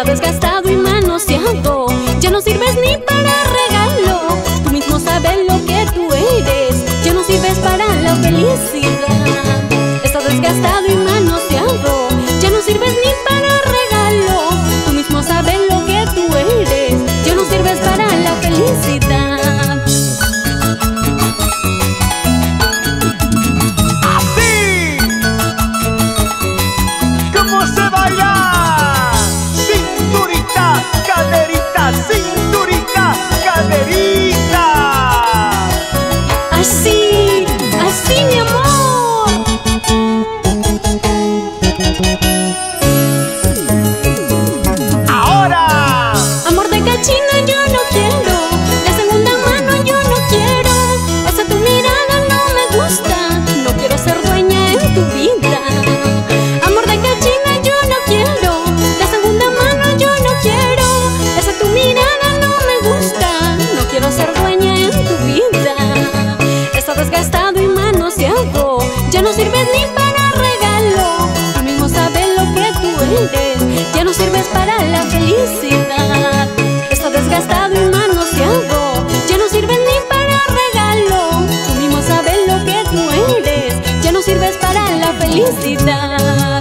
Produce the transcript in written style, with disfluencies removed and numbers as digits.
desgastado y manoseado, ya no sirves ni para regalo. Tú mismo sabes lo que tú eres, ya no sirves para la felicidad. Estás desgastado y manoseado, ya no sirves ni para regalo. Tú mismo sabes lo que tú eres, ya no sirves para la felicidad. ¡Así! ¿Cómo se baila? Cinturita, caderita, cinturita, caderita. Así, así mi amor. Ahora. Amor de cachina yo no quiero, de segunda mano yo no quiero. Esa tu mirada no me gusta, no quiero ser dueña en tu vida. Amor de cachina yo no quiero, de segunda mano yo no quiero. Esa tu mirada no me gusta, no quiero ser dueña en tu vida. Estás desgastado y manoseado, ya no sirves ni para regalo. Tú mismo sabes lo que tú eres, ya no sirves para la felicidad. Estás desgastado y manoseado, ya no sirves ni para regalo. Tú mismo sabes lo que tú eres, ya no sirves para la felicidad.